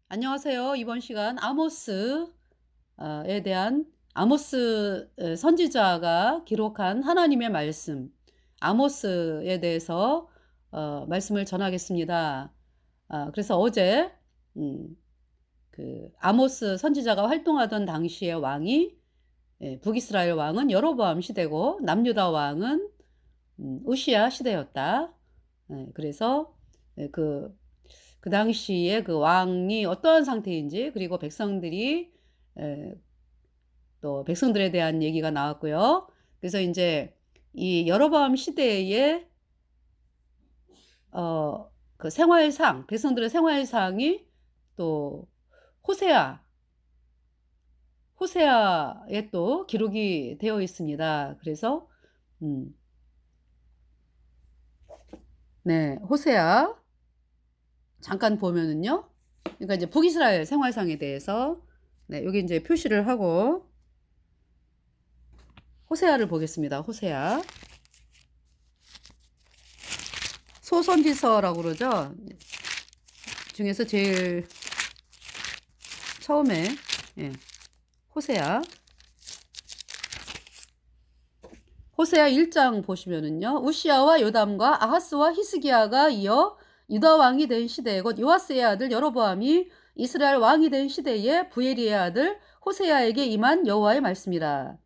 안녕하세요. 이번 시간 아모스에 대한 아모스 선지자가 기록한 하나님의 말씀, 아모스에 대해서 말씀을 전하겠습니다. 그래서 어제 음, 그 아모스 선지자가 활동하던 당시의 왕이 북이스라엘 왕은 여로보암 시대고 남유다 왕은 우시야 시대였다. 그래서 그 당시에 그 왕이 어떠한 상태인지, 그리고 백성들이 에, 또 백성들에 대한 얘기가 나왔고요. 그래서 이제 이 여로보암 시대의 그 생활상, 백성들의 생활상이 또 호세아 호세아에 또 기록이 되어 있습니다. 그래서 음, 네, 호세아 잠깐 보면은요. 그러니까 이제 북이스라엘 생활상에 대해서 네, 여기 이제 표시를 하고 호세아를 보겠습니다. 호세아. 소선지서라고 그러죠. 중에서 제일 처음에 예, 호세아. 호세아 1장 보시면은요. 우시아와 요담과 아하스와 히스기야가 이어 유다 왕이 된 시대, 곧 요아스의 아들 여로보암이 이스라엘 왕이 된 시대에 부에리의 아들 호세아에게 임한 여호와의 말씀이라.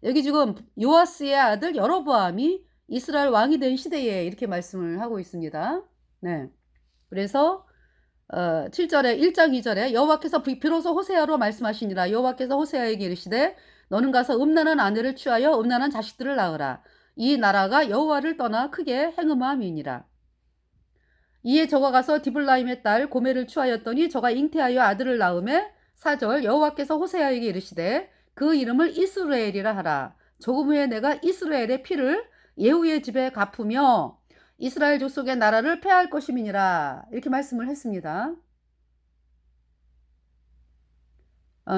여기 지금 요아스의 아들 여로보암이 이스라엘 왕이 된 시대에 이렇게 말씀을 하고 있습니다. 네. 그래서 7절에 1장 2절에 여호와께서 비로소 호세아로 말씀하시니라. 여호와께서 호세아에게 이르시되 너는 가서 음란한 아내를 취하여 음란한 자식들을 낳으라. 이 나라가 여호와를 떠나 크게 행음함이니라. 이에 저가 가서 디블라임의 딸 고멜을 취하였더니 저가 잉태하여 아들을 낳음에 4절 여호와께서 호세아에게 이르시되 그 이름을 이스라엘이라 하라. 조금 후에 내가 이스라엘의 피를 예후의 집에 갚으며 이스라엘 족속의 나라를 폐할 것임이니라. 이렇게 말씀을 했습니다.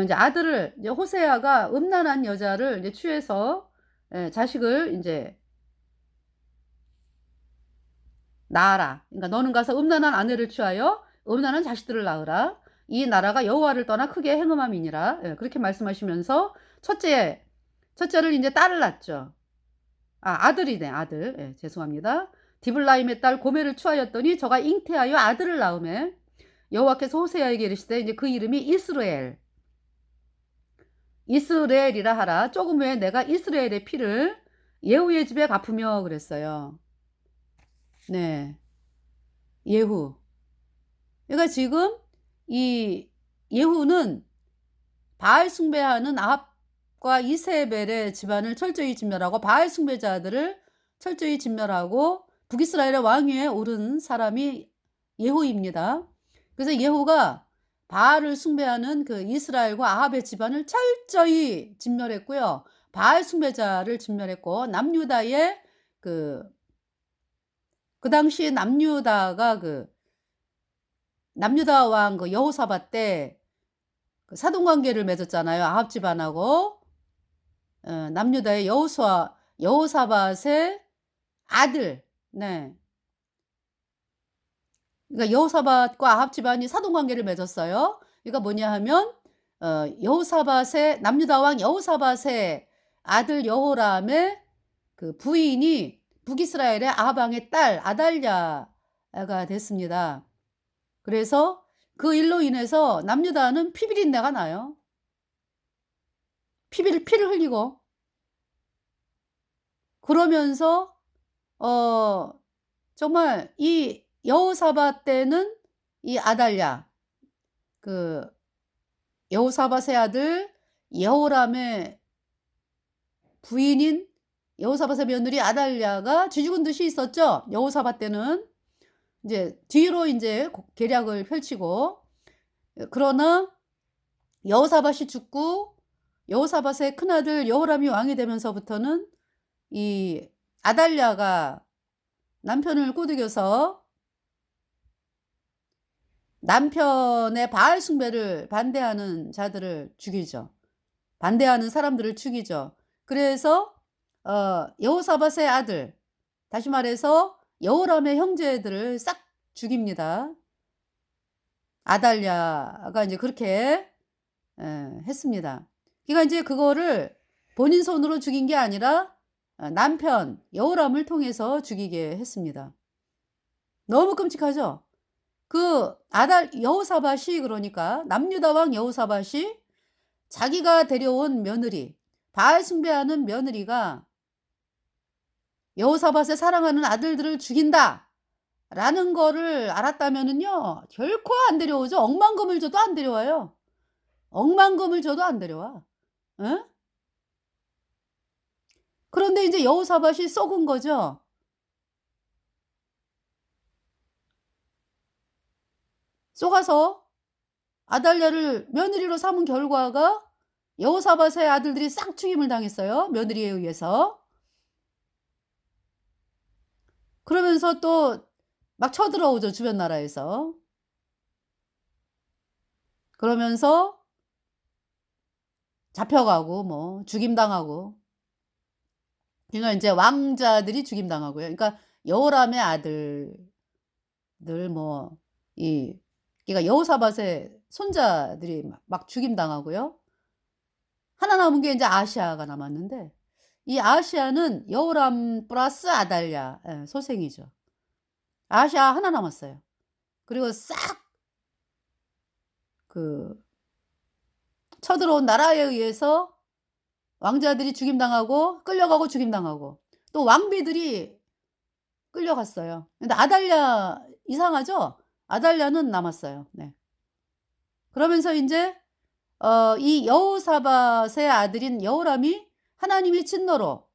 이제 아들을 이제 호세아가 음란한 여자를 이제 취해서 자식을 이제 낳아라. 그러니까 너는 가서 음란한 아내를 취하여 음란한 자식들을 낳으라. 이 나라가 여호와를 떠나 크게 행음함이니라. 그렇게 말씀하시면서 첫째를 이제 딸을 낳죠. 아들이네, 아들. 죄송합니다. 디블라임의 딸 고멜을 취하였더니 저가 잉태하여 아들을 낳음에 여호와께서 호세아에게 이르시되 이제 그 이름이 이스라엘이라 하라. 조금 후에 내가 이스라엘의 피를 예후의 집에 갚으며 그랬어요. 네, 예후. 그러니까 지금 이 예후는 바알 숭배하는 아합과 이세벨의 집안을 철저히 진멸하고 바알 숭배자들을 철저히 진멸하고 북이스라엘의 왕위에 오른 사람이 예후입니다. 그래서 예후가 바알을 숭배하는 그 이스라엘과 아합의 집안을 철저히 진멸했고요. 바알 숭배자를 진멸했고 남유다의 그 당시 남유다가 남유다 왕 그 여호사밧 때 그 사돈 관계를 맺었잖아요. 아합 집안하고 남유다의 여호사밧의 아들. 네. 그러니까 여호사밧과 아합 집안이 사돈 관계를 맺었어요. 그러니까 뭐냐 하면 여호사밧의 남유다 왕 여호사밧의 아들 여호람의 그 부인이 북이스라엘의 아합 왕의 딸 아달랴가 됐습니다. 그래서 그 일로 인해서 남유다는 피비린내가 나요. 피를 흘리고 그러면서 정말 이 여호사밧 때는 이 아달랴 그 여호사밧의 아들 여호람의 부인인 여호사밧의 며느리 아달랴가 쥐죽은 듯이 있었죠. 여호사밧 때는 이제 뒤로 이제 계략을 펼치고 그러나 여호사밧이 죽고 여호사밧의 큰아들 여호람이 왕이 되면서부터는 이 아달랴가 남편을 꼬드겨서 남편의 바알 숭배를 반대하는 자들을 죽이죠. 반대하는 사람들을 죽이죠. 그래서 여호사밧의 아들, 다시 말해서 여호람의 형제들을 싹 죽입니다. 아달랴가 이제 그렇게 했습니다. 그러니까 이제 그거를 본인 손으로 죽인 게 아니라 남편 여호람을 통해서 죽이게 했습니다. 너무 끔찍하죠? 그 여호사밧이 그러니까 남유다 왕 여호사밧이 자기가 데려온 며느리, 바알 숭배하는 며느리가 여호사밧의 사랑하는 아들들을 죽인다 라는 거를 알았다면은요, 결코 안 데려오죠. 억만금을 줘도 안 데려와요. 억만금을 줘도 안 데려와. 응? 그런데 이제 여호사밧이 썩은 거죠. 쏘가서 아달랴를 며느리로 삼은 결과가 여호사밧의 아들들이 싹 죽임을 당했어요. 며느리에 의해서. 그러면서 또 막 쳐들어오죠. 주변 나라에서. 그러면서 잡혀가고 뭐 죽임당하고. 그러니까 이제 왕자들이 죽임당하고요. 그러니까 여호람의 아들들 뭐 그러니까 여호사밧의 손자들이 막 죽임당하고요. 하나 남은 게 이제 아시아가 남았는데, 이 아시아는 여호람 플러스 아달랴 소생이죠. 아시아 하나 남았어요. 그리고 싹 그 쳐들어온 나라에 의해서 왕자들이 죽임당하고 끌려가고 죽임당하고 또 왕비들이 끌려갔어요. 근데 아달랴 이상하죠? 아달랴는 남았어요. 네. 그러면서 이제 이 여호사밧의 아들인 여호람이 하나님의 진노로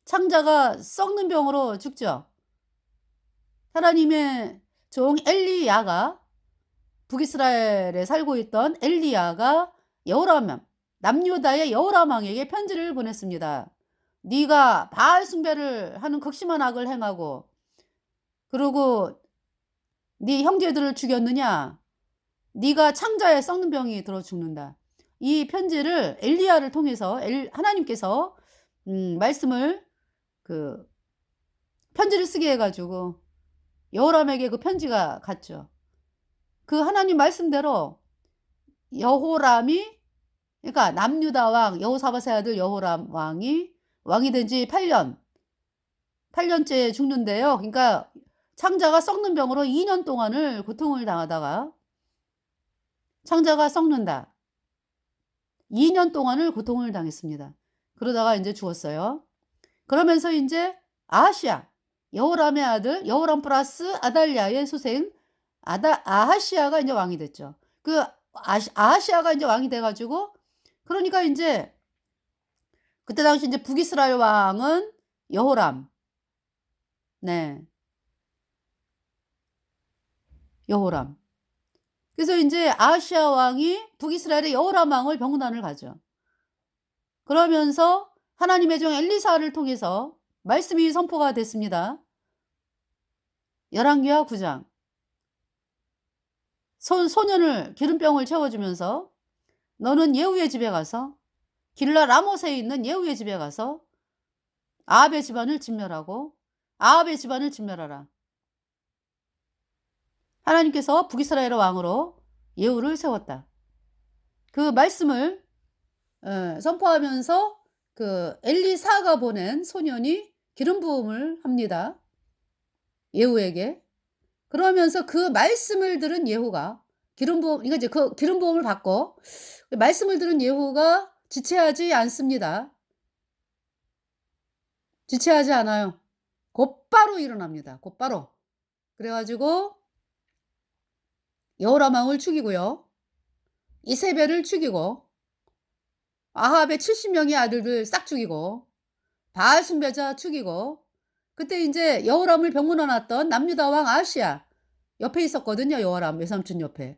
창자가 썩는 병으로 죽죠. 하나님의 종 엘리야가 북이스라엘에 살고 있던 엘리야가 여호람 남유다의 여호람 왕에게 편지를 보냈습니다. 네가 바알 숭배를 하는 극심한 악을 행하고 그리고 네 형제들을 죽였느냐? 네가 창자에 썩는 병이 들어 죽는다. 이 편지를 엘리야를 통해서 하나님께서 말씀을 편지를 쓰게 해가지고 여호람에게 그 편지가 갔죠. 그 하나님 말씀대로 여호람이 그러니까 남유다 왕 여호사밧의 아들 여호람 왕이 된 지 8년째 죽는데요. 그러니까 창자가 썩는 병으로 2년 동안을 고통을 당하다가 창자가 썩는다. 2년 동안을 고통을 당했습니다. 그러다가 이제 죽었어요. 그러면서 이제 아하시아 여호람의 아들 여호람 플러스 아달랴의 소생 아하시아가 이제 왕이 됐죠. 그 아하시아가 이제 왕이 돼가지고 그러니까 이제 그때 당시 이제 북이스라엘 왕은 여호람, 네, 여호람. 그래서 이제 아하시아 왕이 북이스라엘의 여호람 왕을 병문안을 가죠. 그러면서 하나님의 종 엘리사를 통해서 말씀이 선포가 됐습니다. 열왕기하 9장. 소년을 기름병을 채워주면서 너는 예후의 집에 가서 길라 라못에 있는 예후의 집에 가서 아합의 집안을 진멸하고 아합의 집안을 진멸하라. 하나님께서 북이스라엘 왕으로 예후를 세웠다. 그 말씀을 선포하면서 그 엘리사가 보낸 소년이 기름 부음을 합니다. 예후에게. 그러면서 그 말씀을 들은 예후가 기름 부음, 이거 이제 그 기름 부음을 받고 말씀을 들은 예후가 지체하지 않습니다. 지체하지 않아요. 곧바로 일어납니다. 곧바로. 그래가지고 여호람 왕을 죽이고요. 이세벨을 죽이고 아합의 70명의 아들들 싹 죽이고 바알 숭배자 죽이고 그때 이제 여호람을 병문안 왔던 남유다 왕 아시아 옆에 있었거든요. 여호람 외삼촌 옆에.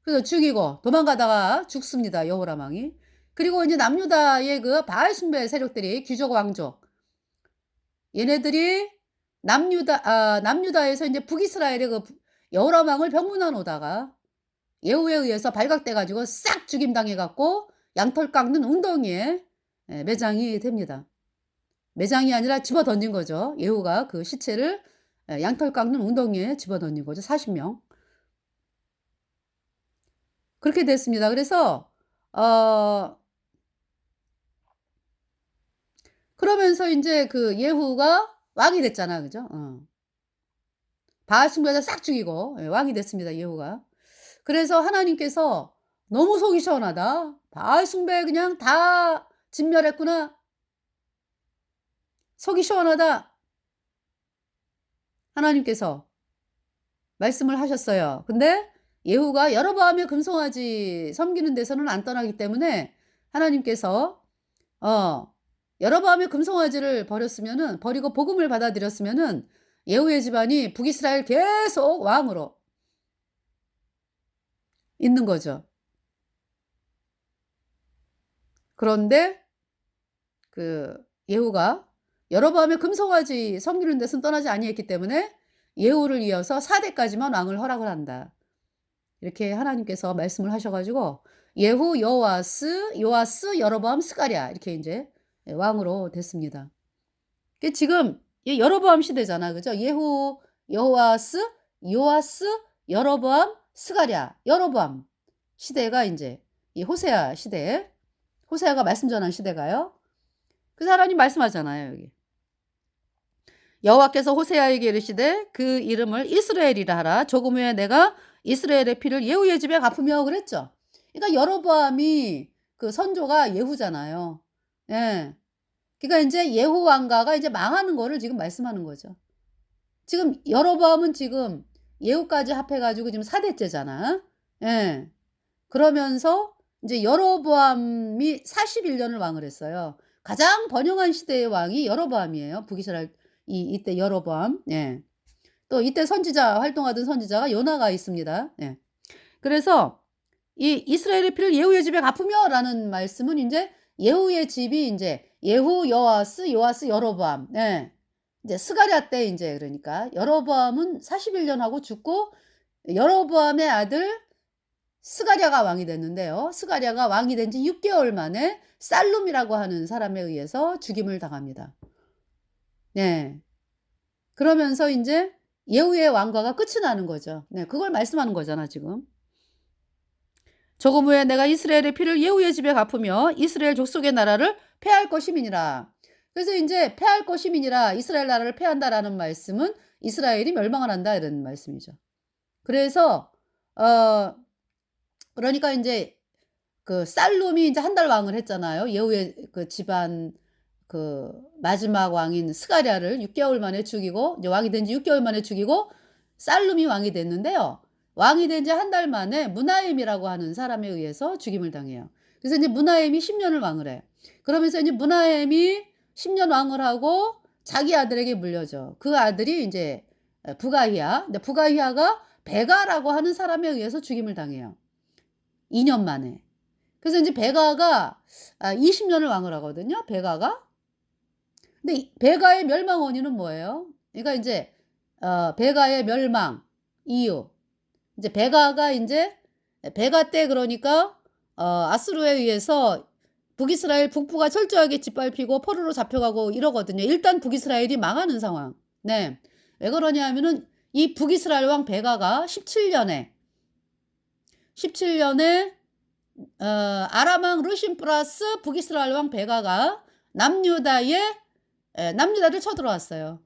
그래서 죽이고 도망가다가 죽습니다. 여호람 왕이. 그리고 이제 남유다의 그 바알 숭배 세력들이 귀족 왕족 얘네들이 남유다에서 이제 북이스라엘의 그 여호람 왕을 병문안 오다가 예후에 의해서 발각돼 가지고 싹 죽임 당해 갖고 양털 깎는 웅덩이에 매장이 됩니다. 매장이 아니라 집어 던진 거죠. 예후가 그 시체를 양털 깎는 웅덩이에 집어 던진 거죠. 40명. 그렇게 됐습니다. 그래서 어 그러면서 인제 그 예후가 왕이 됐잖아. 그죠? 바알 숭배자 싹 죽이고 예 왕이 됐습니다 예후가. 그래서 하나님께서 "너무 속이 시원하다. 바알 숭배 그냥 다 진멸했구나. 속이 시원하다." 하나님께서 말씀을 하셨어요. 근데 예후가 여로보암의 금송아지 섬기는 데서는 안 떠나기 때문에 하나님께서 어 여로보암의 금송아지를 버리고 복음을 받아들였으면은 예후의 집안이 북이스라엘 계속 왕으로 있는 거죠. 그런데 그 예후가 여로보암의 금송아지 섬기는 데서는 떠나지 아니했기 때문에 예후를 이어서 4 대까지만 왕을 허락을 한다. 이렇게 하나님께서 말씀을 하셔 가지고 예후, 요아스, 여로보암, 스가랴 이렇게 인제 예 왕으로 됐습니다. 그 지금 이 여로보암 시대잖아. 그죠? 예후, 여호와스, 요아스, 여로보암, 스가랴, 여로보암 시대가 인제 이 호세아 시대, 호세아가 말씀 전한 시대가요. 그래서 하나님 말씀하잖아요, 여기. 여호와께서 호세아에게 이르시되 그 이름을 이스라엘이라 하라. 조금 후에 내가 이스라엘의 피를 예후의 집에 갚으며 그랬죠. 그러니까 여로보암이 그 선조가 예후잖아요. 예. 그러니까 인제 예후 왕가가 이제 망하는 거를 지금 말씀하는 거죠. 지금 여로보암은 지금 예후까지 합해 가지고 지금 4 대째잖아. 예. 그러면서 인제 여로보암이 41 년을 왕을 했어요. 가장 번영한 시대의 왕이 여로보암이에요. 북이스라엘 이때 여로보암. 예. 또 이때 선지자 활동하던 선지자가 요나가 있습니다. 예. 그래서 이 "이스라엘의 피를 예후의 집에 갚으며"라는 말씀은 인제 예후의 집이 인제 예후, 요아스, 여로보암. 예. 이제 스가랴 때 인제 그러니까 여로보암은 41년 하고 죽고 여로보암의 아들 스가랴가 왕이 됐는데요. 스가랴가 왕이 된 지 6 개월 만에 살룸이라고 하는 사람에 의해서 죽임을 당합니다. 네. 그러면서 인제 예후의 왕가가 끝이 나는 거죠. 네. 그걸 말씀하는 거잖아 지금. "조금 후에 내가 이스라엘의 피를 예후의 집에 갚으며 이스라엘 족속의 나라를 패할 것임이니라." 그래서 인제 "패할 것임이니라." 이스라엘 나라를 패한다라는 말씀은 "이스라엘이 멸망을 한다." 이런 말씀이죠. 그래서 어 그러니까 인제 그 살룸이 인제 한 달 왕을 했잖아요. 예후의 그 집안 그 마지막 왕인 스가랴를 6 개월 만에 죽이고 이제 왕이 된 지 6 개월 만에 죽이고 살룸이 왕이 됐는데요. 왕이 된 지 한 달 만에 므나헴이라고 하는 사람에 의해서 죽임을 당해요. 그래서 인제 므나헴이 10 년을 왕을 해. 그러면서 인제 므나헴이 10년 왕을 하고 자기 아들에게 물려줘. 그 아들이 인제 부가히야. 근데 부가히야가 베가라고 하는 사람에 의해서 죽임을 당해요. 2년 만에. 그래서 인제 베가가 20 년을 왕을 하거든요, 베가가. 근데 이 베가의 멸망 원인은 뭐예요? 그러니까 인제 베가의 멸망 이유. 인제 베가가 인제 베가 때 그러니까 아수르에 의해서 북이스라엘 북부가 철저하게 짓밟히고 포로로 잡혀가고 이러거든요. 일단 북이스라엘이 망하는 상황. 네. 왜 그러냐 하면은 이 북이스라엘 왕 베가가 17 년에 아람 왕 르신 플러스 북이스라엘 왕 베가가 남유다를 쳐들어왔어요.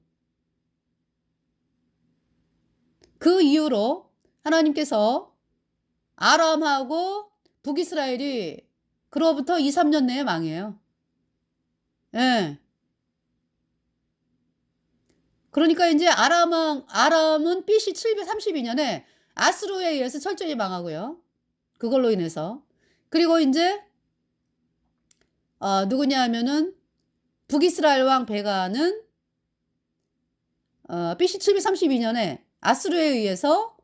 그 이후로 하나님께서 아람하고 북이스라엘이 그로부터 2-3년 내에 망해요. 예. 그러니까 인제 아람은 BC 732 년에 아수르에 의해서 철저히 망하고요. 그걸로 인해서. 그리고 인제 누구냐 하면은 북이스라엘 왕 베가는 BC 732 년에 아수르에 의해서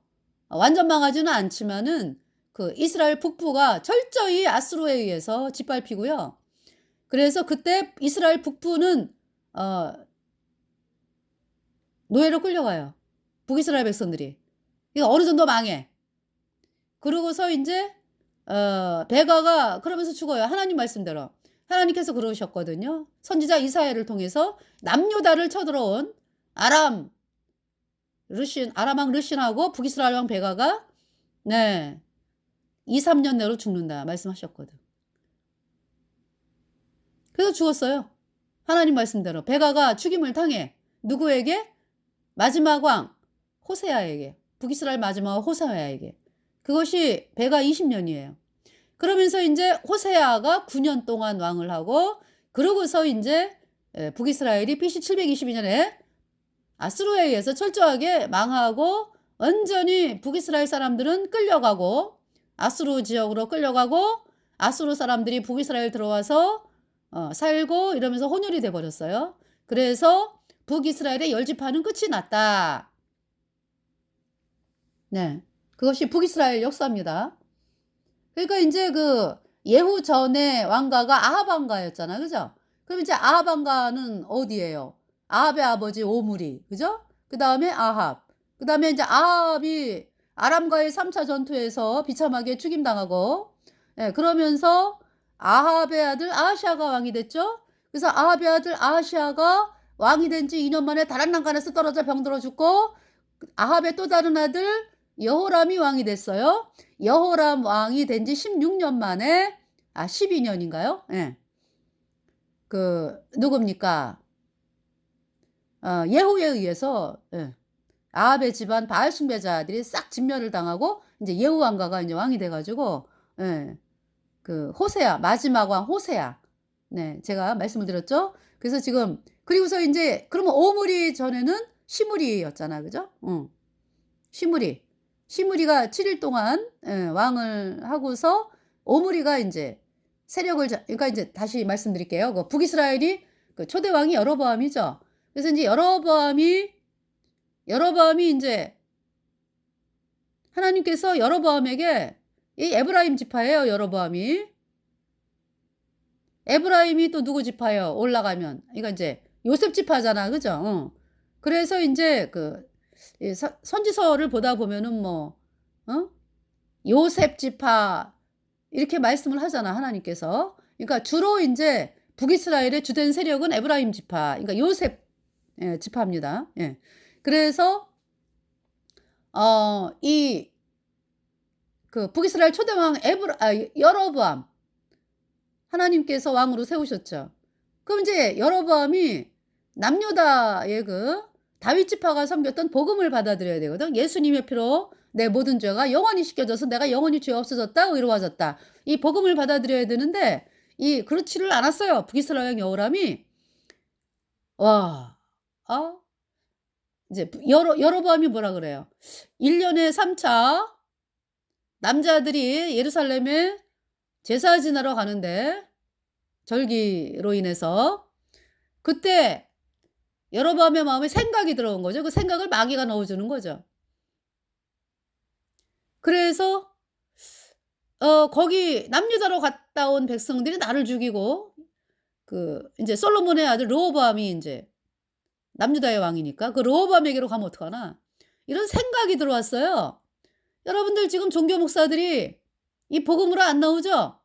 완전 망하지는 않지만은 그 이스라엘 북부가 철저히 아수르에 의해서 짓밟히고요. 그래서 그때 이스라엘 북부는 어 노예로 끌려가요, 북이스라엘 백성들이. 그러니까 어느 정도 망해. 그러고서 인제 베가가 그러면서 죽어요, 하나님 말씀대로. 하나님께서 그러셨거든요. 선지자 이사야를 통해서 남유다를 쳐들어온 아람 왕 르신하고 북이스라엘 왕 베가가 네 2, 3년 내로 죽는다 말씀하셨거든. 그래서 죽었어요. 하나님 말씀대로. 베가가 죽임을 당해. 누구에게? 마지막 왕 호세아에게. 북이스라엘 마지막 왕 호세아에게. 그것이 베가 20년이에요. 그러면서 이제 호세아가 9년 동안 왕을 하고, 그러고서 이제 북이스라엘이 BC 722년에 아수르에 의해서 철저하게 망하고, 완전히 북이스라엘 사람들은 끌려가고, 아수르 지역으로 끌려가고, 아수르 사람들이 북이스라엘 들어와서 살고 이러면서 혼혈이 돼 버렸어요. 그래서 북이스라엘의 열지파는 끝이 났다. 네. 그것이 북이스라엘 역사입니다. 그러니까 이제 그 예후 전에 왕가가 아합 왕가였잖아. 그죠? 그럼 이제 아합 왕가는 어디예요? 아합의 아버지 오므리. 그죠? 그다음에 아합. 그다음에 이제 아합이 아람과의 3차 전투에서 비참하게 죽임당하고, 예, 그러면서 아합의 아들 아하시아가 왕이 됐죠? 그래서 아합의 아들 아하시아가 왕이 된 지 2년 만에 다른 난간에서 떨어져 병들어 죽고, 아합의 또 다른 아들 여호람이 왕이 됐어요. 여호람 왕이 된 지 16년 만에, 12년인가요? 예. 그 누굽니까? 예후에 의해서, 예, 아합의 집안 바알 숭배자들이 싹 진멸을 당하고, 이제 예후 왕가가 이제 왕이 돼 가지고, 예. 그 호세아, 마지막 왕 호세아. 네, 제가 말씀을 드렸죠. 그래서 지금, 그리고서 이제 그러면 오므리 전에는 시므리였잖아. 그죠? 응. 시므리가 7일 동안, 예, 왕을 하고서 오므리가 이제 세력을 그러니까 이제 다시 말씀드릴게요. 그 북이스라엘이 그 초대 왕이 여로보암이죠. 그래서 이제 여로보암이 이제 하나님께서 여로보암에게, 이 에브라임 지파예요. 여로보암이. 에브라임이 또 누구 지파예요? 올라가면. 그러니까 이제 요셉 지파잖아. 그죠? 그래서 이제 그 선지서를 보다 보면은 뭐, 요셉 지파 이렇게 말씀을 하잖아. 하나님께서. 그러니까 주로 이제 북이스라엘의 주된 세력은 에브라임 지파. 그러니까 요셉, 예, 지파입니다. 예. 그래서 이 그 북이스라엘 초대왕 여로보암, 하나님께서 왕으로 세우셨죠. 그럼 이제 여로보암이 남유다의 그 다윗 지파가 섬겼던 복음을 받아들여야 되거든. 예수님의 피로 내 모든 죄가 영원히 씻겨져서 내가 영원히 죄 없어졌다, 의로워졌다. 이 복음을 받아들여야 되는데, 이 그렇지를 않았어요. 북이스라엘 여호람이. 와, 이제 여로보암이 뭐라 그래요? 1년에 3차 남자들이 예루살렘에 제사 지내러 가는데, 절기로 인해서, 그때 여로보암의 마음에 생각이 들어온 거죠. 그 생각을 마귀가 넣어주는 거죠. 그래서 거기 남유다로 갔다 온 백성들이 나를 죽이고, 그 이제 솔로몬의 아들 르호보암이 이제 남유다의 왕이니까 그 르호보암에게로 가면 어떡하나, 이런 생각이 들어왔어요. 여러분들 지금 종교 목사들이 이 복음으로 안 나오죠?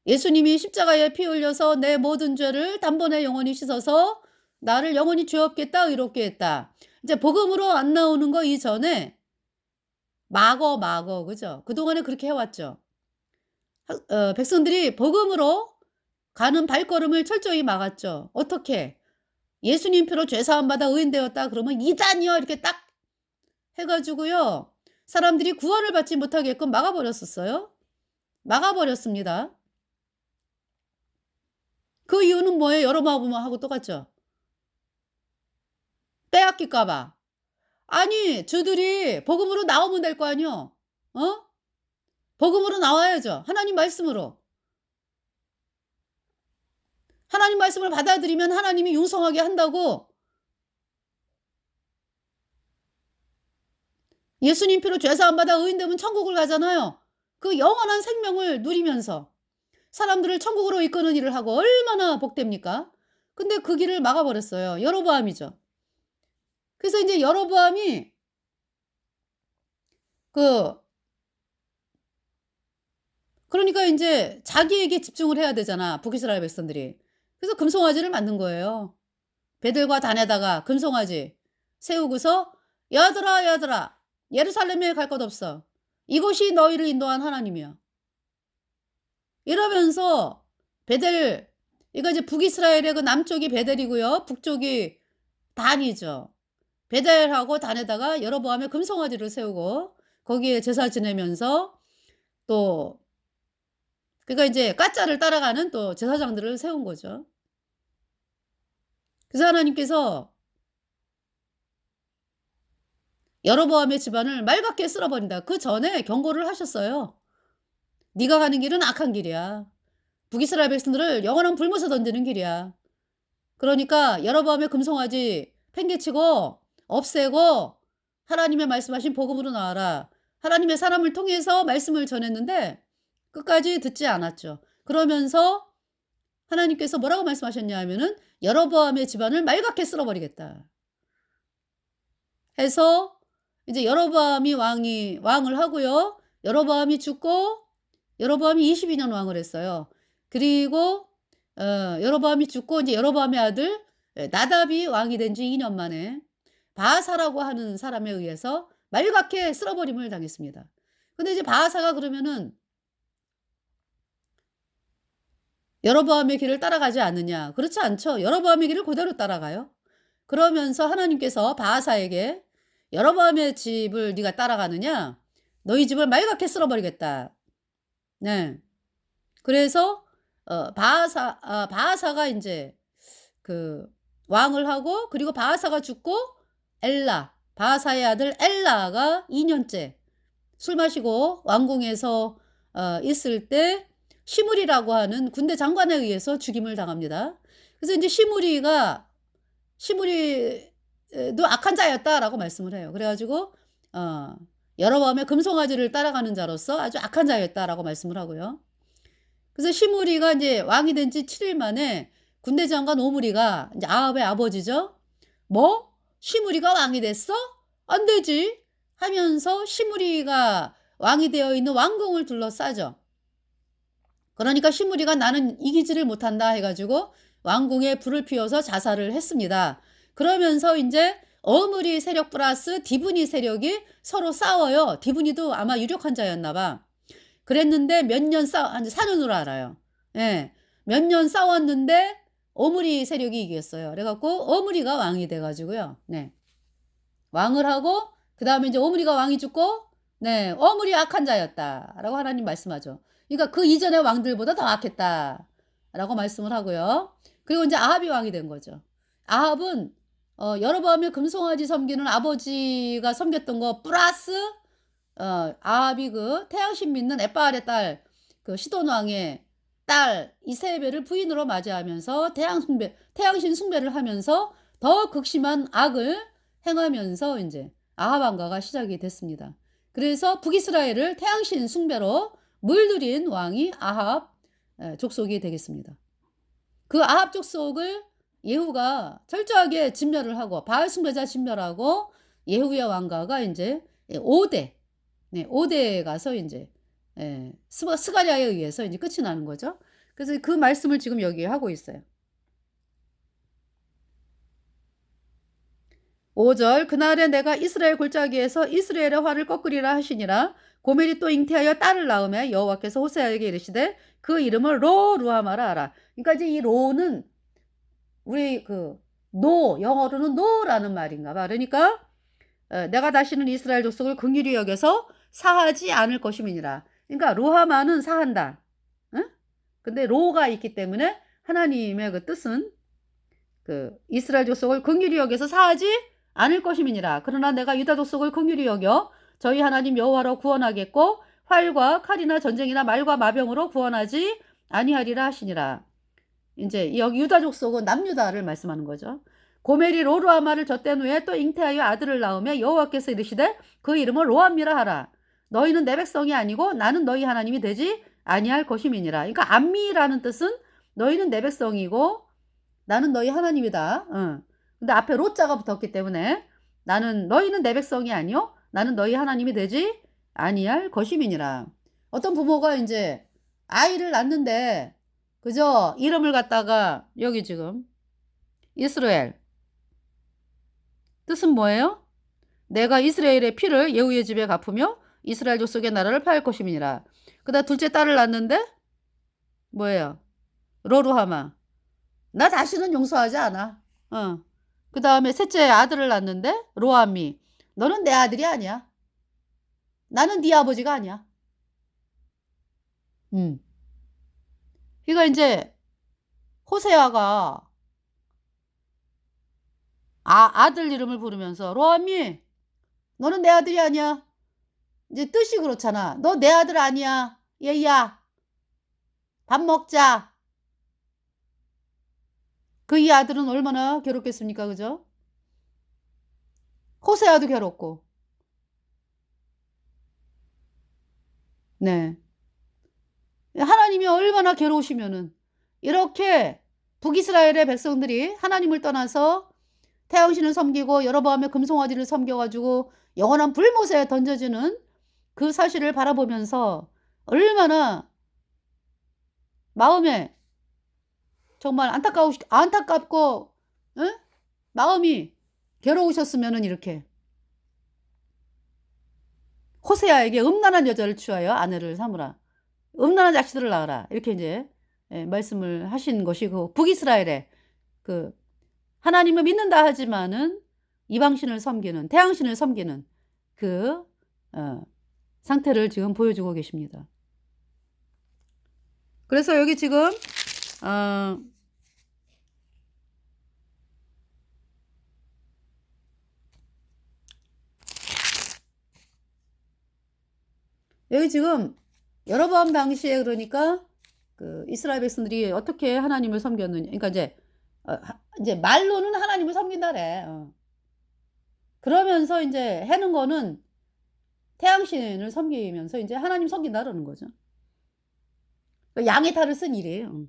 예수님이 십자가에 피 흘려서 내 모든 죄를 단번에 영원히 씻어서 나를 영원히 죄 없게 했다, 의롭게 했다. 이제 복음으로 안 나오는 거 이전에 마거, 그죠? 그동안에 그렇게 해왔죠. 백성들이 복음으로 가는 발걸음을 철저히 막았죠. 어떻게? 예수님 피로 죄사함 받아 의인되었다 그러면 이단이요, 이렇게 딱 해가지고요, 사람들이 구원을 받지 못하게끔 막아버렸었어요. 막아버렸습니다. 그 이유는 뭐예요? 여로보암하고 똑같죠. 빼앗길까 봐. 아니, 주들이 복음으로 나오면 될 거 아니요? 복음으로 나와야죠. 하나님 말씀으로. 하나님 말씀을 받아들이면 하나님이 융성하게 한다고. 예수님 피로 죄사함 받아 의인되면 천국을 가잖아요. 그 영원한 생명을 누리면서 사람들을 천국으로 이끄는 일을 하고 얼마나 복됩니까? 근데 그 길을 막아버렸어요. 여로보암이죠. 그래서 이제 여로보암이 그러니까 이제 자기에게 집중을 해야 되잖아, 북이스라엘 백성들이. 그래서 금송아지를 만든 거예요. 배들과 단에다가 금송아지 세우고서, 얘들아, 예루살렘에 갈 것 없어. 이곳이 너희를 인도한 하나님이야. 이러면서 베델, 이거 이제 북이스라엘의 그 남쪽이 베델이고요. 북쪽이 단이죠. 베델하고 단에다가 여로보암의 금송아지를 세우고 거기에 제사 지내면서 또 그러니까 이제 가짜를 따라가는 또 제사장들을 세운 거죠. 그래서 하나님께서 여로보암의 집안을 말갛게 쓸어버린다. 그 전에 경고를 하셨어요. 네가 가는 길은 악한 길이야. 북이스라엘 백성들을 영원한 불못에 던지는 길이야. 그러니까 여로보암의 금송아지 팽개치고 없애고 하나님의 말씀하신 복음으로 나와라. 하나님의 사람을 통해서 말씀을 전했는데 끝까지 듣지 않았죠. 그러면서 하나님께서 뭐라고 말씀하셨냐 하면은 여로보암의 집안을 말갛게 쓸어버리겠다. 해서 이제 여로보암이 왕을 하고요. 여로보암이 죽고 여로보암이 22년 왕을 했어요. 그리고 여로보암이 죽고 이제 여로보암의 아들 나답이 왕이 된 지 2년 만에 바하사라고 하는 사람에 의해서 말갛게 쓸어버림을 당했습니다. 근데 이제 바하사가 그러면은 여로보암의 길을 따라가지 않느냐? 그렇지 않죠. 여로보암의 길을 그대로 따라가요. 그러면서 하나님께서 바하사에게 여로보암의 집을 네가 따라가느냐? 너희 집을 말갛게 쓸어버리겠다. 네. 그래서 바하사가 이제 그 왕을 하고 그리고 바하사가 죽고 바하사의 아들 엘라가 2년째 술 마시고 왕궁에서 있을 때 시므리라고 하는 군대 장관에 의해서 죽임을 당합니다. 그래서 이제 시므리도 악한 자였다라고 말씀을 해요. 그래가지고 여로보암의 금송아지를 따라가는 자로서 아주 악한 자였다라고 말씀을 하고요. 그래서 시므리가 이제 왕이 된 지 7일 만에 군대 장관 오므리가 이제 아합의 아버지죠. 뭐? 시므리가 왕이 됐어? 안 되지. 하면서 시므리가 왕이 되어 있는 왕궁을 둘러싸죠. 그러니까 시므리가 나는 이기지를 못한다 해가지고 왕궁에 불을 피워서 자살을 했습니다. 그러면서 이제 오므리 세력 플러스 디브니 세력이 서로 싸워요. 디브니도 아마 유력한 자였나 봐. 그랬는데 한 4년으로 알아요. 예. 몇 년 싸웠는데 오므리 세력이 이겼어요. 그래갖고 오므리가 왕이 돼가지고요. 네. 왕을 하고 그 다음에 이제 오므리가 왕이 죽고 네, 오므리 악한 자였다라고 하나님 말씀하죠. 그러니까 그 이전의 왕들보다 더 악했다라고 말씀을 하고요. 그리고 이제 아합이 왕이 된 거죠. 아합은 여로보암의 금송아지 섬기는 아버지가 섬겼던 거 플러스 아합이 그 태양신 믿는 에바알의 딸 그 시돈 왕의 딸 이세벨을 부인으로 맞이하면서 태양신 숭배를 하면서 더 극심한 악을 행하면서 이제 아합 왕가가 시작이 됐습니다. 그래서 북이스라엘을 태양신 숭배로 물들인 왕이 아합 족속이 되겠습니다. 그 아합 족속을 예후가 철저하게 진멸을 하고 바알 숭배자 진멸하고 예후의 왕가가 이제 5대 5대에 가서 이제 스가랴에 의해서 이제 끝이 나는 거죠. 그래서 그 말씀을 지금 여기 하고 있어요. 5절 그날에 내가 이스라엘 골짜기에서 이스라엘의 화를 꺾으리라 하시니라. 고멜이 또 잉태하여 딸을 낳음에 여호와께서 호세아에게 이르시되 그 이름을 루하마라 하라. 그러니까 이제 이 로는 우리 영어로는 노라는 말인가 봐. 그러니까 내가 다시는 이스라엘 족속을 긍휼히 여겨서 사하지 않을 것임이니라. 그러니까 루하마는 사한다. 응? 근데 로가 있기 때문에 하나님의 그 뜻은 이스라엘 족속을 긍휼히 여겨서 사하지 않을 것임이니라. 그러나 내가 유다 족속을 긍휼히 여겨 저희 하나님 여호와로 구원하겠고 활과 칼이나 전쟁이나 말과 마병으로 구원하지 아니하리라 하시니라. 이제 여기 유다 족속은 남유다를 말씀하는 거죠. 고멜이 로루아마를 젖댄 후에 또 잉태하여 아들을 낳으며 여호와께서 이르시되 그 이름을 로암미라 하라. 너희는 내 백성이 아니고 나는 너희 하나님이 되지 아니할 것임이니라. 그러니까 암미라는 뜻은 너희는 내 백성이고 나는 너희 하나님이다. 근데 앞에 로자가 붙었기 때문에 너희는 내 백성이 아니요 나는 너희 하나님이 되지 아니할 것임이니라. 어떤 부모가 이제 아이를 낳는데 그죠? 이름을 갖다가 여기 지금 이스라엘 뜻은 뭐예요? 내가 이스라엘의 피를 예후의 집에 갚으며 이스라엘 족속의 나라를 파할 것임이니라. 그다음 둘째 딸을 낳았는데 뭐예요? 로루하마. 나 다시는 용서하지 않아. 그 다음에 셋째 아들을 낳았는데 로암미. 너는 내 아들이 아니야. 나는 네 아버지가 아니야. 그러니까 이제 호세아가 아들 이름을 부르면서 로암미, 너는 내 아들이 아니야. 이제 뜻이 그렇잖아. 너 내 아들 아니야. 얘야, 밥 먹자. 그 이 아들은 얼마나 괴롭겠습니까, 그죠? 호세아도 괴롭고. 네. 하나님이 얼마나 괴로우시면은 이렇게 북이스라엘의 백성들이 하나님을 떠나서 태양신을 섬기고 여로보암의 금송아지를 섬겨가지고 영원한 불못에 던져지는 그 사실을 바라보면서 얼마나 마음에 정말 안타깝고 응? 마음이 괴로우셨으면은 이렇게 호세아에게 음란한 여자를 취하여 아내를 삼으라. 음란한 자식들을 낳아라. 이렇게 이제 말씀을 하신 것이 그 북이스라엘의 그 하나님을 믿는다 하지만은 이방신을 섬기는 태양신을 섬기는 그 상태를 지금 보여주고 계십니다. 그래서 여기 지금 여기 지금 여로보암 당시에 그러니까 그 이스라엘 백성들이 어떻게 하나님을 섬겼느냐. 그러니까 이제 말로는 하나님을 섬긴다래. 그러면서 이제 해는 거는 태양신을 섬기면서 이제 하나님 섬긴다 그러는 거죠. 양의 탈을 쓴 일이에요.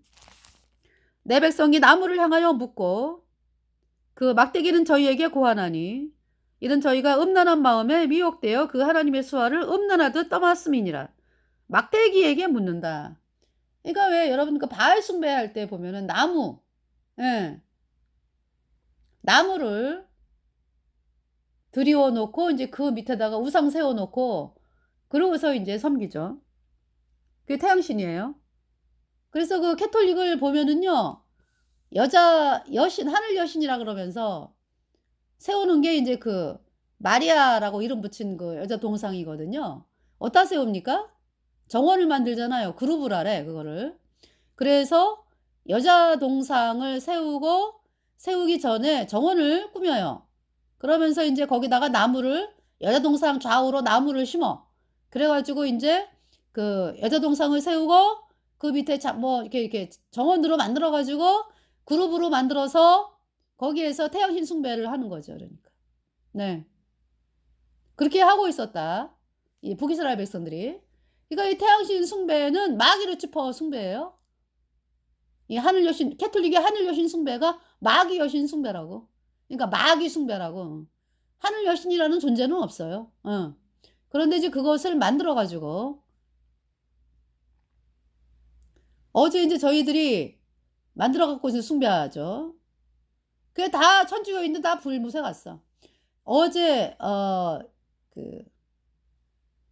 내 백성이 나무를 향하여 묻고 그 막대기는 저희에게 고하나니 이는 저희가 음란한 마음에 미혹되어 그 하나님의 수화를 음란하듯 떠났음이니라. 막대기에게 묻는다. 그러니까 왜 여러분 그 바알 숭배할 때 보면은 나무, 나무를 들이워 놓고 이제 그 밑에다가 우상 세워 놓고 그러고서 이제 섬기죠. 그게 태양신이에요. 그래서 그 캐톨릭을 보면은요, 여신, 하늘 여신이라 그러면서 세우는 게 이제 그 마리아라고 이름 붙인 그 여자 동상이거든요. 어디다 세웁니까? 정원을 만들잖아요. 그룹을 하래, 그거를. 그래서 여자 동상을 세우기 전에 정원을 꾸며요. 그러면서 이제 거기다가 나무를, 여자 동상 좌우로 나무를 심어. 그래가지고 이제 그 여자 동상을 세우고 그 밑에 뭐 이렇게 정원으로 만들어가지고 그룹으로 만들어서 거기에서 태양신 숭배를 하는 거죠. 그러니까. 네. 그렇게 하고 있었다. 이 북이스라엘 백성들이. 그러니까 이 태양신 숭배는 마귀를 짚어 숭배예요. 이 하늘 여신, 캐톨릭의 하늘 여신 숭배가 마귀 여신 숭배라고. 그러니까 마귀 숭배라고. 하늘 여신이라는 존재는 없어요. 그런데 이제 그것을 만들어가지고 어제 이제 저희들이 만들어갖고 이제 숭배하죠. 그게 다 천주교인들 다 불못에 갔어. 어제 그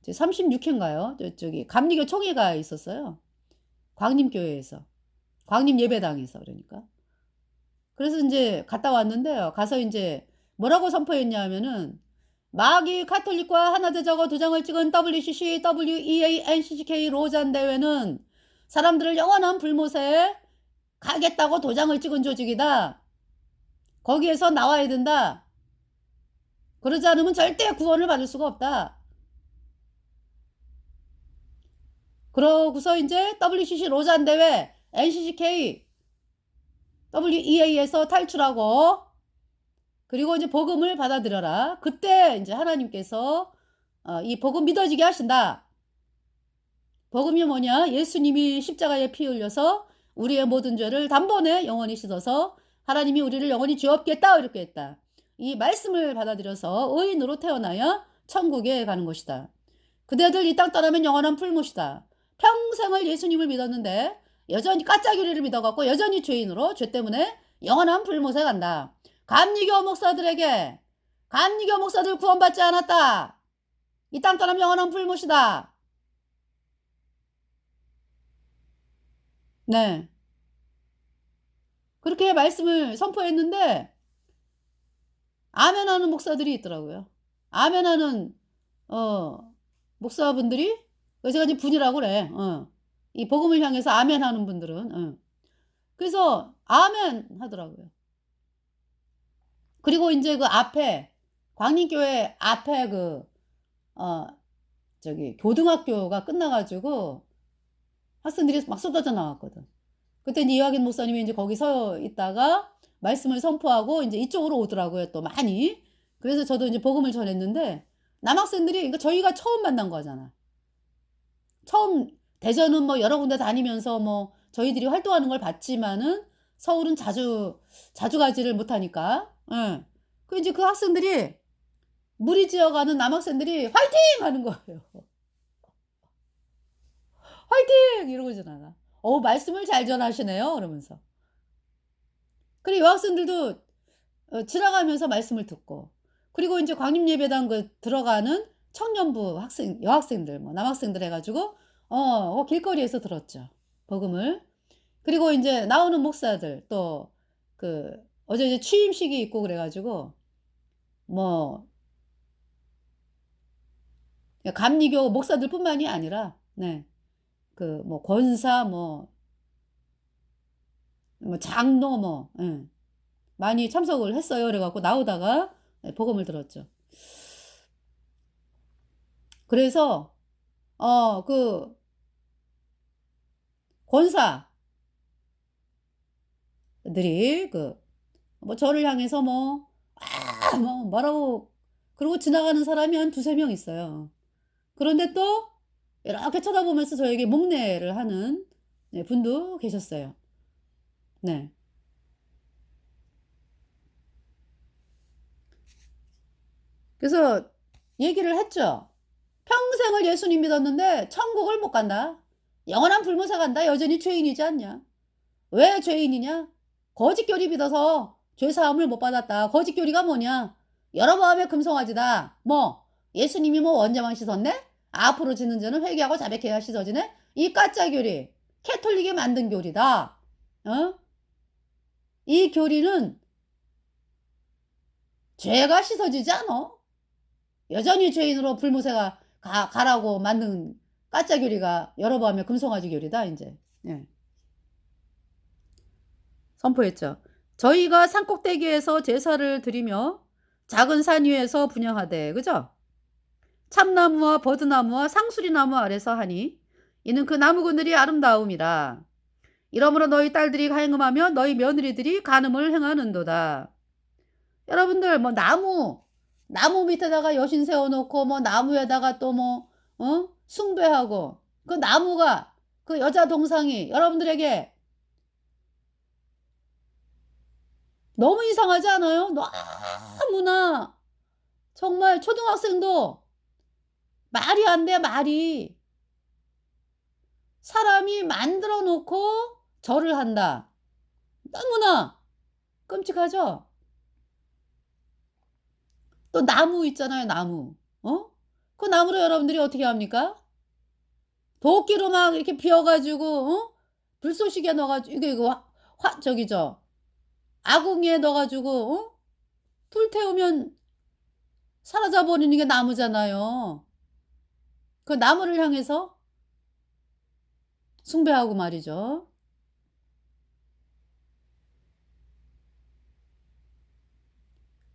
36회인가요? 저기 감리교 총회가 있었어요. 광림교회에서. 광림 예배당에서 그러니까. 그래서 이제 갔다 왔는데요. 가서 이제 뭐라고 선포했냐면은 마귀 카톨릭과 하나대저거 도장을 찍은 WCC, WEA, NCCK 로잔 대회는 사람들을 영원한 불못에 가겠다고 도장을 찍은 조직이다. 거기에서 나와야 된다. 그러지 않으면 절대 구원을 받을 수가 없다. 그러고서 이제 WCC 로잔 대회, NCCK, WEA에서 탈출하고 그리고 이제 복음을 받아들여라. 그때 이제 하나님께서 이 복음 믿어지게 하신다. 복음이 뭐냐? 예수님이 십자가에 피 흘려서 우리의 모든 죄를 단번에 영원히 씻어서 하나님이 우리를 영원히 죄 없게 했다. 이렇게 했다. 이 말씀을 받아들여서 의인으로 태어나야 천국에 가는 것이다. 그대들 이 땅 떠나면 영원한 풀못이다. 평생을 예수님을 믿었는데 여전히 까짜기리를 믿어갖고 여전히 죄인으로 죄 때문에 영원한 불못에 간다. 감리교 목사들 구원받지 않았다. 이 땅 떠나면 영원한 불못이다. 네. 그렇게 말씀을 선포했는데 아멘하는 목사들이 있더라고요. 아멘하는 목사분들이, 그래서 제가 이제 분이라고 그래. 이 복음을 향해서 아멘하는 분들은. 그래서 아멘 하더라고요. 그리고 인제 그 앞에 광림교회 앞에 저기 고등학교가 끝나 가지고 학생들이 막 쏟아져 나왔거든. 그때 이제 이화긴 목사님이 인제 거기 서 있다가 말씀을 선포하고 인제 이쪽으로 오더라고요, 또 많이. 그래서 저도 인제 복음을 전했는데 남학생들이, 그러니까 저희가 처음 만난 거잖아. 처음, 대전은 뭐 여러 군데 다니면서 뭐 저희들이 활동하는 걸 봤지만은 서울은 자주 가지를 못하니까. 예. 그 인제 그 학생들이, 무리지어 가는 남학생들이 "화이팅!" 하는 거예요. "화이팅!" 이러고 지나가. 말씀을 잘 전하시네요." 그러면서. 그리고 여학생들도 지나가면서 말씀을 듣고, 그리고 인제 광림예배당 들어가는 청년부 여학생들 뭐 남학생들 해 가지고 길거리에서 들었죠, 복음을. 그리고 인제 나오는 목사들 또 어제 이제 취임식이 있고 그래 가지고 뭐 감리교 목사들뿐만이 아니라, 네, 뭐 권사 장로 많이 참석을 했어요. 그래 갖고 나오다가 복음을 들었죠. 그래서 권사들이 뭐 저를 향해서 뭐라고 그러고 지나가는 사람이 한 두세 명 있어요. 그런데 또 이렇게 쳐다보면서 저에게 목례를 하는 분도 계셨어요. 네. 그래서 얘기를 했죠. "평생을 예수님 믿었는데 천국을 못 간다. 영원한 불못에 간다. 여전히 죄인이지 않냐. 왜 죄인이냐? 거짓교리 믿어서 죄사함을 못 받았다. 거짓교리가 뭐냐? 여러 마음의 금송아지다. 뭐 예수님이 뭐 원자만 씻었네? 앞으로 지는 죄는 회개하고 자백해야 씻어지네? 이 가짜 교리, 캐톨릭이 만든 교리다. 어? 이 교리는 죄가 씻어지지 않아. 여전히 죄인으로 불못에 가라고 만든 가짜 교리가 여러 마음의 금송아지 교리다." 인제. 예. 선포했죠. "저희가 산꼭대기에서 제사를 드리며 작은 산 위에서 분향하되." 그죠? "참나무와 버드나무와 상수리나무 아래서 하니 이는 그 나무꾼들이 아름다움이라. 이러므로 너희 딸들이 행음하며 너희 며느리들이 간음을 행하는도다." 여러분들 뭐 나무 밑에다가 여신 세워 놓고 뭐 나무에다가 또 숭배하고, 그 나무가, 그 여자 동상이 여러분들에게 너무 이상하지 않아요? 너무나 정말 초등학생도 말이 안 돼, 말이. 사람이 만들어 놓고 절을 한다. 너무나 끔찍하죠? 또 나무 있잖아요, 나무. 그 나무로 여러분들이 어떻게 합니까? 도끼로 막 이렇게 베어 가지고 불쏘시개 넣어 가지고 이거 저기죠. 아궁이에 넣어 가지고 불 태우면 사라져 버리는 게 나무잖아요. 그 나무를 향해서 숭배하고 말이죠.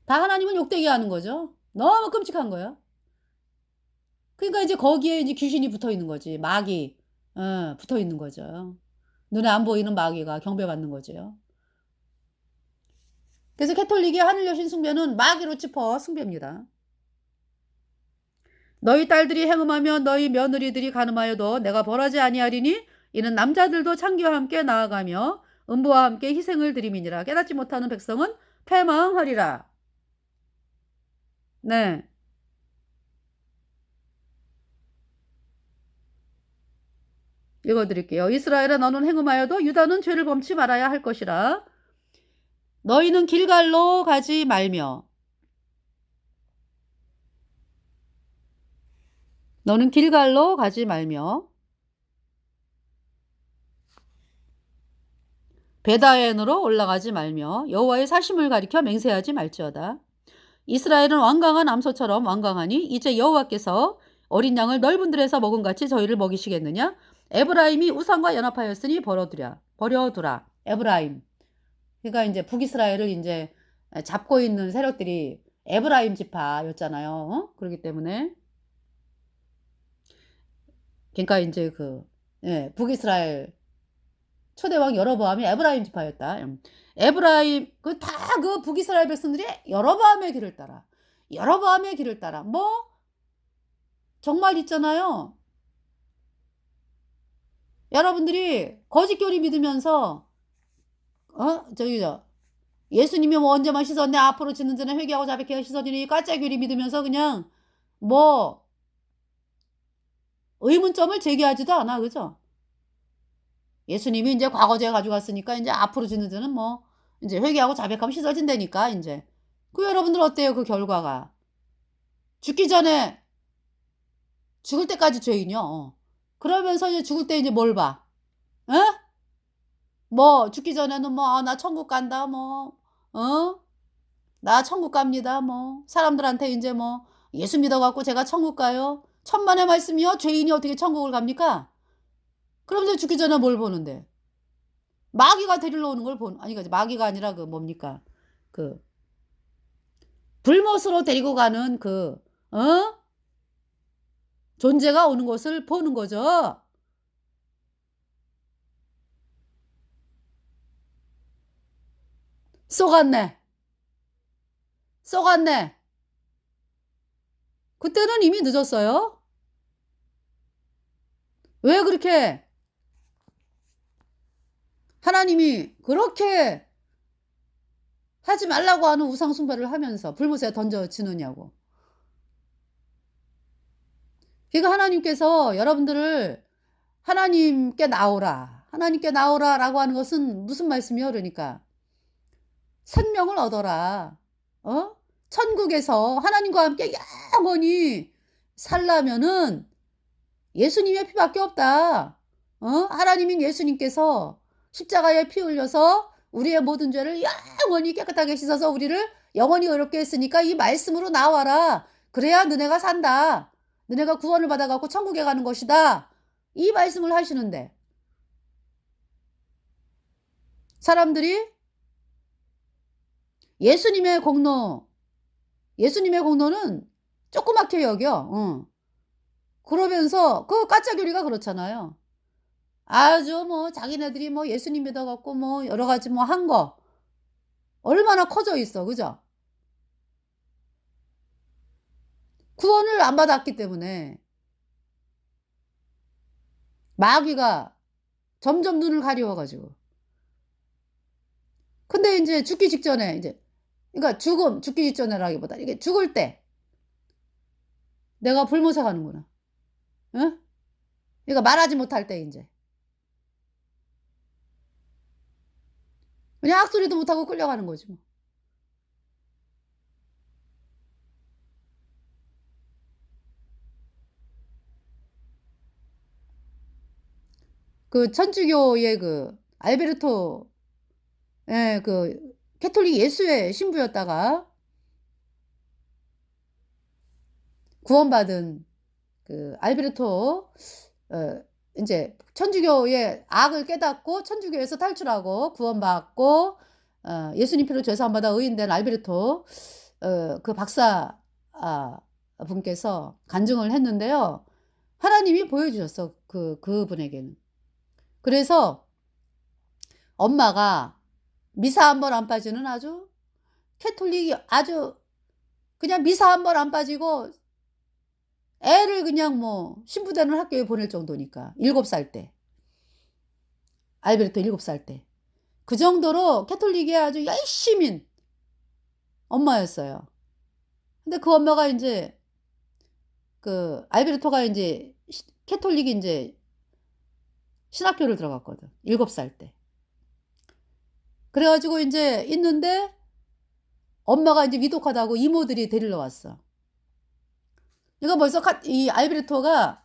다 하나님을 욕되게 하는 거죠. 너무 끔찍한 거예요. 그러니까 이제 거기에 이제 귀신이 붙어 있는 거지. 마귀. 붙어 있는 거죠. 눈에 안 보이는 마귀가 경배받는 거죠. 그래서 캐톨릭의 하늘 여신 숭배는 마귀로 짚어 숭배입니다. "너희 딸들이 행음하며 너희 며느리들이 간음하여도 내가 벌하지 아니하리니 이는 남자들도 창기와 함께 나아가며 음부와 함께 희생을 드림이니라. 깨닫지 못하는 백성은 패망하리라." 네. 읽어 드릴게요. "이스라엘아 너는 행음하여도 유다는 죄를 범치 말아야 할 것이라. 너희는 길갈로 가지 말며 너는 길갈로 가지 말며 베다엔으로 올라가지 말며 여호와의 사심을 가리켜 맹세하지 말지어다. 이스라엘은 완강한 암소처럼 완강하니 이제 여호와께서 어린 양을 넓은 들에서 먹은 같이 저희를 먹이시겠느냐? 에브라임이 우상과 연합하였으니 버려두라. 에브라임. 그러니까 이제 북이스라엘을 이제 잡고 있는 세력들이 에브라임 지파였잖아요. 그렇기 때문에 그러니까 이제 북이스라엘 초대왕 여로보암이 에브라임 지파였다. 에브라임 그 북이스라엘 백성들이 여로보암의 길을 따라 여로보암의 길을 따라 뭐 정말 있잖아요. 여러분들이 거짓교리 믿으면서 예수님이 뭐 언제만 씻었네 앞으로 짓는 전에 회개하고 자백해야 씻어지니 가짜교리 믿으면서 그냥 뭐 의문점을 제기하지도 않아. 그죠? 예수님이 이제 과거죄 가져갔으니까 이제 앞으로 짓는 죄는 뭐 이제 회개하고 자백하면 씻어진다니까 이제. 그 여러분들 어때요? 그 결과가. 죽기 전에 죽을 때까지 죄인이요. 그러면서 이제 죽을 때 이제 뭘 봐? 에? 뭐 죽기 전에는 뭐 나 천국 간다 뭐 나 천국 갑니다 뭐 사람들한테 이제 뭐 예수 믿어갖고 제가 천국 가요. 천만의 말씀이요. 죄인이 어떻게 천국을 갑니까? 그러면서 죽기 전에 뭘 보는데? 마귀가 데리러 오는 걸 아니 마귀가 아니라 뭡니까? 불못으로 데리고 가는 존재가 오는 것을 보는 거죠. 쏘갔네. 그때는 이미 늦었어요. 왜 그렇게 하나님이 그렇게 하지 말라고 하는 우상 숭배를 하면서 불못에 던져지느냐고. 그러니까 하나님께서 여러분들을 하나님께 나오라라고 하는 것은 무슨 말씀이요? 그러니까 생명을 얻어라. 천국에서 하나님과 함께 영원히 살려면은 예수님의 피밖에 없다. 하나님인 예수님께서 십자가에 피 흘려서 우리의 모든 죄를 영원히 깨끗하게 씻어서 우리를 영원히 의롭게 했으니까 이 말씀으로 나와라. 그래야 너네가 산다. 너네가 구원을 받아갖고 천국에 가는 것이다. 이 말씀을 하시는데 사람들이 예수님의 공로는 조그맣게 여겨. 그러면서 가짜교리가 그렇잖아요. 아주 뭐 자기네들이 뭐 예수님 믿어갖고 뭐 여러 가지 뭐 한 거 얼마나 커져 있어. 그죠? 구원을 안 받았기 때문에 마귀가 점점 눈을 가리워가지고. 근데 이제 죽기 직전에 이제 그러니까 죽기 직전에라기보다 이게 죽을 때 내가 불못에 가는구나. 응? 그러니까 말하지 못할 때 이제 그냥 악소리도 못하고 끌려가는 거지 뭐. 천주교의 알베르토 캐톨릭 예수의 신부였다가 구원받은 알베르토 이제 천주교의 악을 깨닫고 천주교에서 탈출하고 구원받고 예수님 피로 죄 사함 받아 의인된 알베르토 박사 분께서 간증을 했는데요. 하나님이 보여주셨어. 그분에게는. 그래서 엄마가 미사 한 번 안 빠지는 아주 캐톨릭이 아주 그냥 미사 한 번 안 빠지고 애를 그냥 뭐 신부되는 학교에 보낼 정도니까 7살 때 알베르토 7살 때 그 정도로 캐톨릭에 아주 열심인 엄마였어요. 근데 그 엄마가 이제 알베르토가 이제 캐톨릭이 이제 신학교를 들어갔거든. 7살 때. 그래가지고 이제 있는데 엄마가 이제 위독하다고 이모들이 데리러 왔어. 이거 벌써 이 알베르토가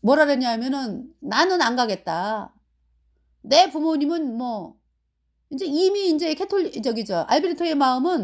뭐라 그랬냐면은 "나는 안 가겠다. 내 부모님은 뭐" 인제 이미 인제 캐톨릭 저기 알베르토의 마음은